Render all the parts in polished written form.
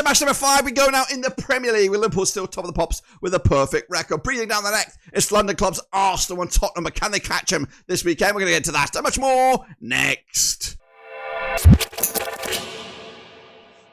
match number 5. We go now in the Premier League with Liverpool still top of the pops with a perfect record. Breathing down the neck, it's London clubs Arsenal and Tottenham, but can they catch them this weekend? We're going to get to that and much more next.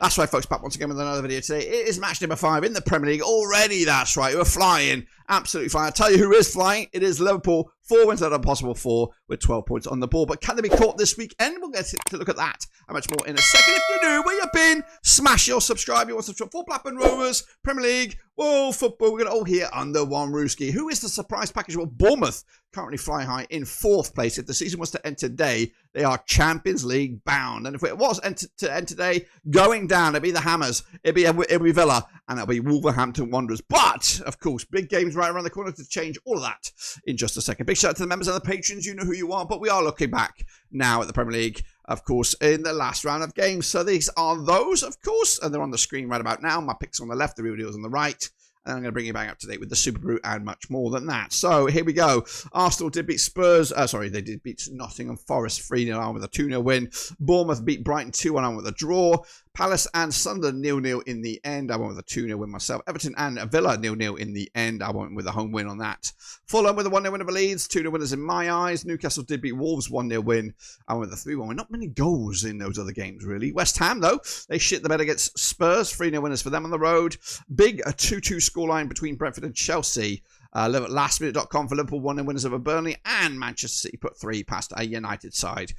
That's right, folks, back once again with another video today. It is match number 5 in the Premier League already. That's right, we're flying, absolutely flying. I'll tell you who is flying. It is Liverpool. 4 wins out of possible 4 with 12 points on the board. But can they be caught this weekend? We'll get to look at that and much more in a second. If you're new, where you been, smash your subscribe. You want to subscribe for Blackburn Rovers, Premier League, world football. We're going to all hear under one Rooski. Who is the surprise package? Well, Bournemouth currently fly high in 4th place. If the season was to end today, they are Champions League bound. And if it was to end today, going down, it'd be the Hammers, it'd be Villa, and it'll be Wolverhampton Wanderers. But, of course, big games right around the corner to change all of that in just a second. Big shout out to the members and the patrons. You know who you are, but we are looking back now at the Premier League, of course, in the last round of games. So these are those, of course, and they're on the screen right about now. My picks on the left, the real deals on the right. And I'm going to bring you back up to date with the Superbru and much more than that. So here we go. Arsenal did beat Spurs. They did beat Nottingham Forest 3-0 on with a 2-0 win. Bournemouth beat Brighton 2-1 on with a draw. Palace and Sunderland 0-0 in the end. I went with a 2-0 win myself. Everton and Villa 0-0 in the end. I went with a home win on that. Fulham with a 1-0 win over Leeds. 2-0 winners in my eyes. Newcastle did beat Wolves 1-0 win. I went with a 3-1 win. Not many goals in those other games, really. West Ham, though, they shit the bed against Spurs. 3-0 winners for them on the road. Big 2-2 scoreline between Brentford and Chelsea. Lastminute.com for Liverpool 1-0 winners over Burnley, and Manchester City put 3 past a United side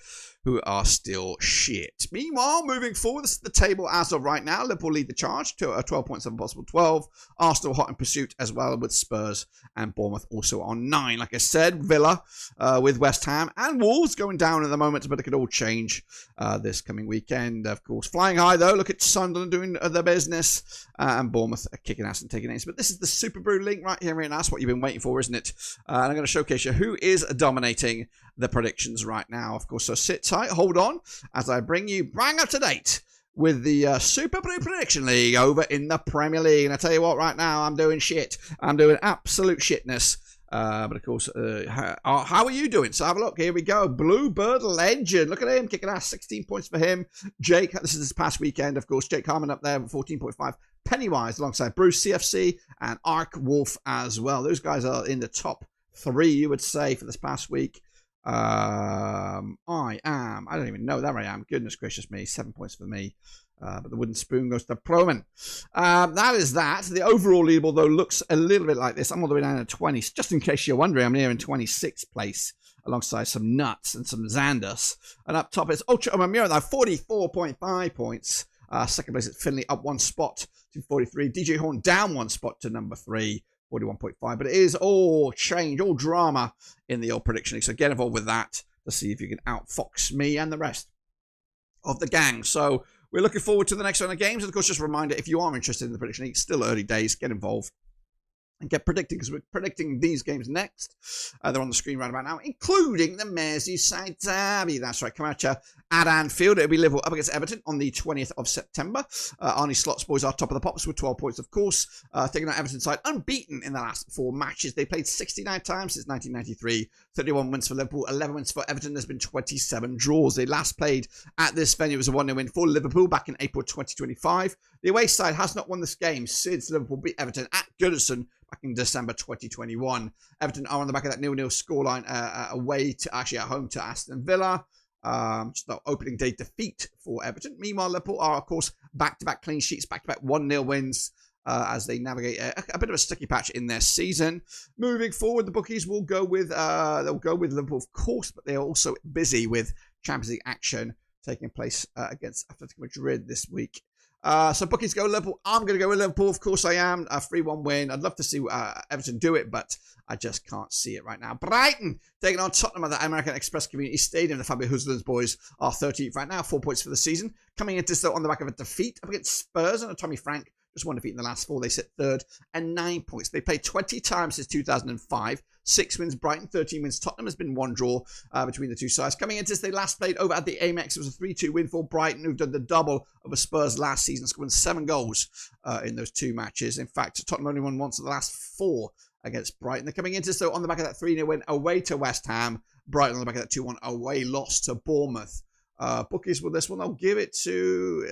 who are still shit. Meanwhile, moving forward, this is the table as of right now. Liverpool lead the charge to 12 points of possible 12. Arsenal hot in pursuit as well, with Spurs and Bournemouth also on 9. Like I said, Villa with West Ham and Wolves going down at the moment, but it could all change this coming weekend. Of course, flying high though. Look at Sunderland doing their business, and Bournemouth kicking ass and taking names. But this is the Superbru link right here, and that's what you've been waiting for, isn't it? And I'm going to showcase you who is dominating the predictions right now, of course. So sit tight, hold on, as I bring you bang up to date with the Superbru Prediction League over in the Premier League. And I tell you what, right now, I'm doing shit. I'm doing absolute shitness. But of course, how are you doing? So have a look. Here we go. Bluebird Legend. Look at him kicking ass. 16 points for him. Jake, this is this past weekend, of course. Jake Harmon up there with 14.5. Pennywise alongside Bruce CFC and Ark Wolf as well. Those guys are in the top 3, you would say, for this past week. I don't even know that I am. Goodness gracious me. 7 points for me. But the wooden spoon goes to Proman. That is that. The overall leaderboard, though, looks a little bit like this. I'm all the way down to 20. Just in case you're wondering, I'm near in 26th place alongside some nuts and some Xandus. And up top is Ultra Omamura, though, 44.5 points. Second place is Finley, up 1 spot to 43. DJ Horn down 1 spot to number 3. 41.5, but it is all change, all drama in the old prediction league. So get involved with that to see if you can outfox me and the rest of the gang. So we're looking forward to the next round of games. And of course, just a reminder, if you are interested in the prediction league, still early days, get involved and get predicting, because we're predicting these games next. They're on the screen right about now, including the Merseyside derby. That's right, come at you at Anfield. It'll be Liverpool up against Everton on the 20th of September. Arnie Slots boys are top of the pops with 12 points, of course. Taking out Everton side, unbeaten in the last 4 matches. They played 69 times since 1993. 31 wins for Liverpool, 11 wins for Everton. There's been 27 draws. They last played at this venue. It was a 1-0 win for Liverpool back in April 2025. The away side has not won this game since Liverpool beat Everton at Goodison back in December 2021. Everton are on the back of that 0-0 scoreline away to actually at home to Aston Villa. Just the opening day defeat for Everton. Meanwhile, Liverpool are, of course, back-to-back clean sheets, back-to-back 1-0 wins as they navigate a bit of a sticky patch in their season. Moving forward, the bookies will go with Liverpool, of course, but they're also busy with Champions League action taking place against Atletico Madrid this week. So bookies go Liverpool. I'm going to go with Liverpool. Of course I am. A 3-1 win. I'd love to see Everton do it, but I just can't see it right now. Brighton taking on Tottenham at the American Express Community Stadium. The Fabio Huslands boys are 13th right now. 4 points for the season. Coming into still on the back of a defeat up against Spurs and a Tommy Frank. Just 1 defeat in the last 4. They sit 3rd and 9 points. They played 20 times since 2005. 6 wins Brighton, 13 wins Tottenham. Has been 1 draw between the two sides. Coming into this, they last played over at the Amex. It was a 3-2 win for Brighton, who've done the double of a Spurs last season, scoring 7 goals in those 2 matches. In fact, Tottenham only won once of the last 4 against Brighton. They're coming into, so on the back of that 3-0 win away to West Ham. Brighton on the back of that 2-1 away loss to Bournemouth. Bookies with this one, they'll give it to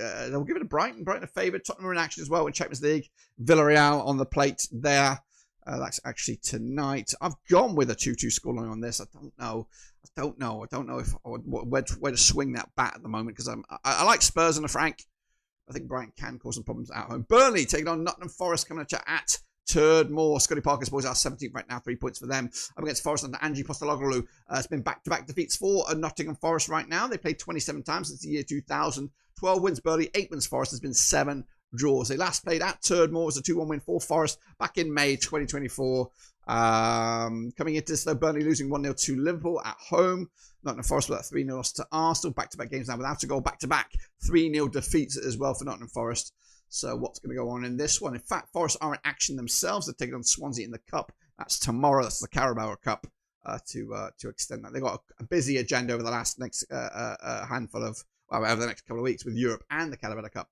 Brighton. Brighton a favourite. Tottenham are in action as well in Champions League. Villarreal on the plate there. That's actually tonight. I've gone with a 2-2 scoreline on this. I don't know if where to swing that bat at the moment, because I like Spurs and a Frank. I think Brighton can cause some problems at home. Burnley taking on Nottingham Forest, coming at Turdmore. Scotty Parker's boys are 17th right now, 3 points for them. Up against Forest under Ange Postecoglou. It's been back-to-back defeats for Nottingham Forest right now. They played 27 times since the year 2000. 12 wins Burnley, 8 wins Forest. There's been 7 draws. They last played at Turdmore. It was a 2-1 win for Forest back in May 2024. Coming into this, though, Burnley losing 1-0 to Liverpool at home. Nottingham Forest with that 3-0 loss to Arsenal. Back-to-back games now without a goal. Back-to-back 3-0 defeats as well for Nottingham Forest. So what's going to go on in this one? In fact, Forest are in action themselves. They're taking on Swansea in the Cup. That's tomorrow. That's the Carabao Cup to extend that. They've got a busy agenda over the next handful of, over the next couple of weeks with Europe and the Carabao Cup.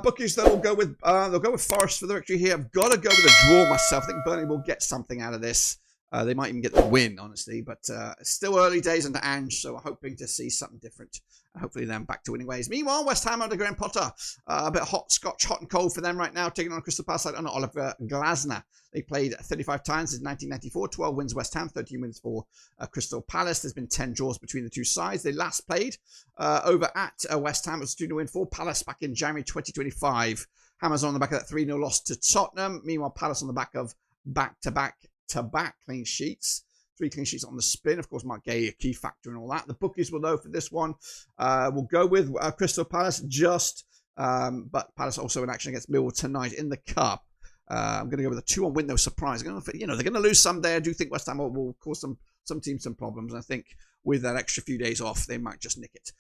Bookies, they'll go with Forest for the victory here. I've got to go with a draw myself. I think Burnley will get something out of this. They might even get the win, honestly, but it's still early days under Ange, so I'm hoping to see something different. Hopefully then back to winning ways. Meanwhile, West Ham under Graham Potter. A bit of hot and cold for them right now, taking on Crystal Palace under Oliver Glasner. They played 35 times since 1994, 12 wins West Ham, 13 wins for Crystal Palace. There's been 10 draws between the two sides. They last played over at West Ham. It was a 2-0 win for Palace back in January 2025. Hammers on the back of that 3-0 loss to Tottenham. Meanwhile, Palace on the back of back-to-back clean sheets. 3 clean sheets on the spin. Of course, Mark Gay, a key factor in all that. The bookies will know for this one. We'll go with Crystal Palace but Palace also in action against Millwall tonight in the Cup. I'm going to go with a 2-1 win, though. Surprise. They're going to lose someday. I do think West Ham will cause some teams some problems. I think with that extra few days off, they might just nick it.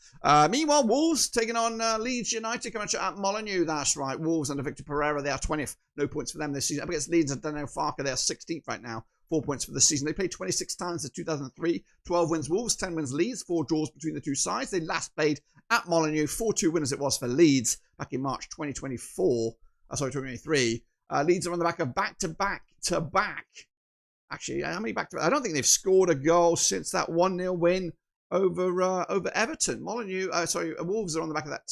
Meanwhile, Wolves taking on Leeds United coming at Molineux. That's right. Wolves under Victor Pereira. They are 20th. No points for them this season. Up against Leeds and Daniel Farker. They are 16th right now. 4 points for the season. They played 26 times since 2003. 12 wins Wolves, 10 wins Leeds, 4 draws between the two sides. They last played at Molineux. 4-2 winners it was for Leeds back in March 2023. Leeds are on the back of back-to-back. Actually, how many back-to-back? I don't think they've scored a goal since that 1-0 win over Everton. Wolves are on the back of that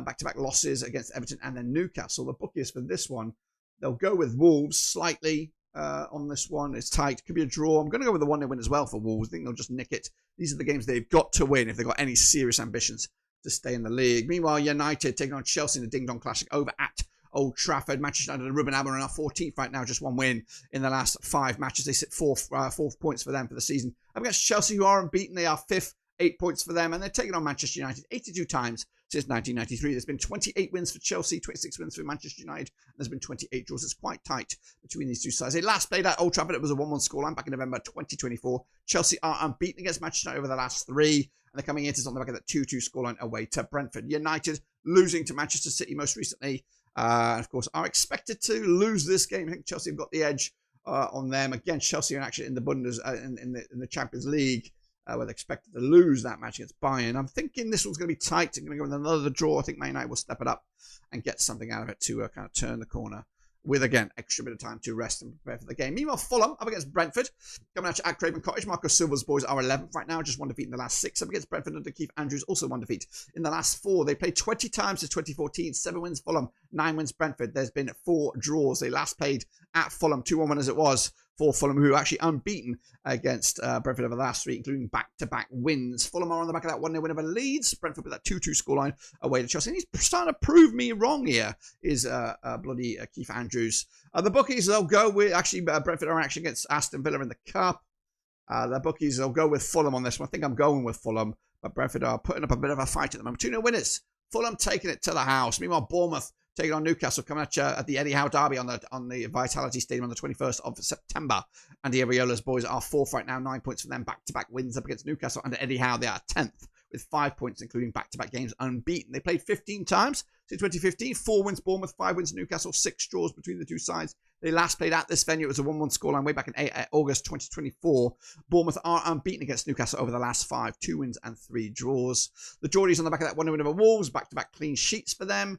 back-to-back losses against Everton and then Newcastle. The bookies for this one, they'll go with Wolves slightly. On this one, it's tight. Could be a draw. I'm going to go with the 1-0 win as well for Wolves. I think they'll just nick it. These are the games they've got to win if they've got any serious ambitions to stay in the league. Meanwhile, United taking on Chelsea in the Ding Dong Classic over at Old Trafford. Manchester United and Ruben Amorim are 14th right now, just 1 win in the last 5 matches. They sit 4th points for them for the season. Up against Chelsea, who are unbeaten, they are 5th, 8 points for them, and they're taking on Manchester United 82 times since 1993. There's been 28 wins for Chelsea, 26 wins for Manchester United, and there's been 28 draws. It's quite tight between these two sides. They last played at Old Trafford. It was a 1-1 scoreline back in November 2024. Chelsea are unbeaten against Manchester United over the last 3, and they're coming into on the back of that 2-2 scoreline away to Brentford. United losing to Manchester City most recently, of course, are expected to lose this game. I think Chelsea have got the edge on them. Again, Chelsea are actually in the in the Champions League. Where they're expected to lose that match against Bayern. I'm thinking this one's going to be tight. I'm going to go with another draw. I think Man United will step it up and get something out of it to kind of turn the corner with, again, extra bit of time to rest and prepare for the game. Meanwhile, Fulham up against Brentford. Coming out at Craven Cottage. Marco Silva's boys are 11th right now. Just 1 defeat in the last 6. Up against Brentford under Keith Andrews. Also 1 defeat in the last 4. They played 20 times since 2014. 7 wins Fulham. 9 wins Brentford. There's been 4 draws. They last played at Fulham. 2-1 win as it was for Fulham, who are actually unbeaten against Brentford over the last 3, including back-to-back wins. Fulham are on the back of that 1-0 win over Leeds. Brentford with that 2-2 scoreline away to Chelsea. And he's starting to prove me wrong here, is bloody Keith Andrews. The bookies, they'll go with, actually, Brentford are actually against Aston Villa in the Cup. The bookies, they'll go with Fulham on this one. I think I'm going with Fulham, but Brentford are putting up a bit of a fight at the moment. 2-0 winners. Fulham taking it to the house. Meanwhile, Bournemouth taking on Newcastle, coming at you at the Eddie Howe Derby on the Vitality Stadium on the 21st of September. Andy Ariola's boys are 4th right now, 9 points for them. Back-to-back wins up against Newcastle under Eddie Howe. They are 10th with 5 points, including back-to-back games unbeaten. They played 15 times since 2015. 4 wins Bournemouth, 5 wins Newcastle, 6 draws between the two sides. They last played at this venue. It was a 1-1 scoreline way back in August 2024. Bournemouth are unbeaten against Newcastle over the last 5, 2 wins and 3 draws. The Geordies on the back of that 1-0 win over Wolves, back-to-back clean sheets for them.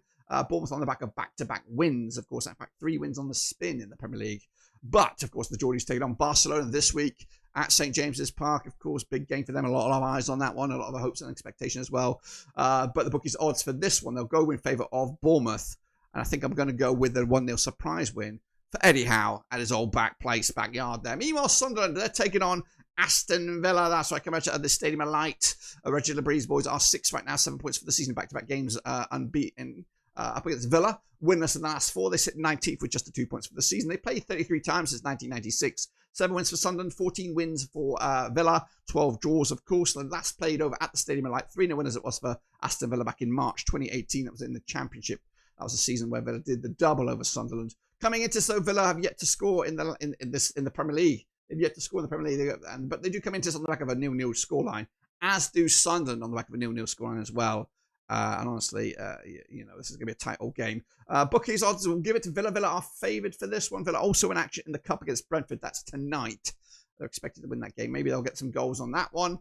Bournemouth on the back of back-to-back wins. Of course, in fact, 3 wins on the spin in the Premier League. But, of course, the Geordies take on Barcelona this week at St James's Park. Of course, big game for them. A lot of eyes on that one. A lot of hopes and expectation as well. But the bookies' odds for this one, they'll go in favour of Bournemouth. And I think I'm going to go with the 1-0 surprise win for Eddie Howe at his old backyard there. Meanwhile, Sunderland, they're taking on Aston Villa. That's right, come out at the Stadium of Light. Reggie Labree's boys are 6th right now, 7 points for the season, back-to-back games unbeaten up against Villa. Winless in the last 4. They sit 19th with just the 2 points for the season. They played 33 times since 1996. 7 wins for Sunderland, 14 wins for Villa, 12 draws, of course. The last played over at the Stadium of Light, 3-0 winners it was for Aston Villa back in March 2018. That was in the Championship. That was a season where Villa did the double over Sunderland. Coming into so Villa have yet to score in the Premier League. They've yet to score in the Premier League, but they do come into this on the back of a 0-0 scoreline, as do Sunderland on the back of a 0-0 scoreline as well. And honestly, this is going to be a tight old game. Bookies odds will give it to Villa. Villa are favoured for this one. Villa also in action in the Cup against Brentford. That's tonight. They're expected to win that game. Maybe they'll get some goals on that one.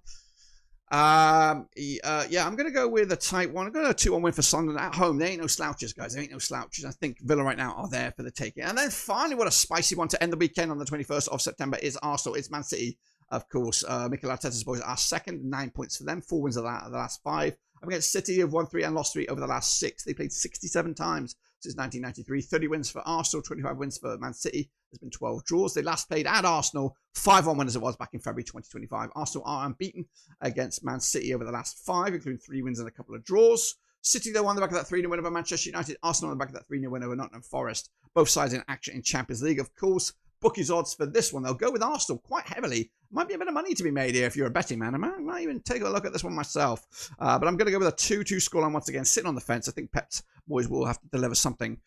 I'm going to go with a tight one. I'm going to go 2-1 win for Sunderland at home. They ain't no slouches, guys. They ain't no slouches. I think Villa right now are there for the taking. And then finally, what a spicy one to end the weekend on the 21st of September is Arsenal. It's Man City, of course. Mikel Arteta's boys are second, 9 points for them. 4 wins of the last 5. Up against City, have won 3 and lost 3 over the last 6. They played 67 times since 1993. 30 wins for Arsenal, 25 wins for Man City. There's been 12 draws. They last played at Arsenal 5-1 winners it was back in February 2025. Arsenal are unbeaten against Man City over the last 5, including 3 wins and a couple of draws. City, though, on the back of that 3-0 win over Manchester United. Arsenal on the back of that 3-0 win over Nottingham Forest. Both sides in action in Champions League, of course. Bookies odds for this one, they'll go with Arsenal quite heavily. Might be a bit of money to be made here if you're a betting man. I might even take a look at this one myself. But I'm going to go with a 2-2 scoreline once again, sitting on the fence. I think Pep's boys will have to deliver something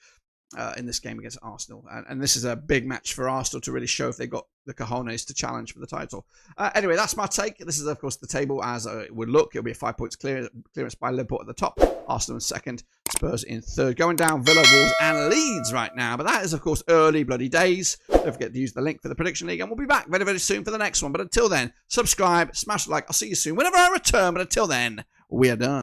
in this game against Arsenal. And this is a big match for Arsenal to really show if they've got the cojones to challenge for the title. Anyway, that's my take. This is, of course, the table as it would look. It'll be a 5 points clearance by Liverpool at the top. Arsenal in second. Spurs in third. Going down, Villa, Wolves and Leeds right now. But that is, of course, early bloody days. Don't forget to use the link for the Prediction League. And we'll be back very, very soon for the next one. But until then, subscribe, smash the like. I'll see you soon whenever I return. But until then, we are done.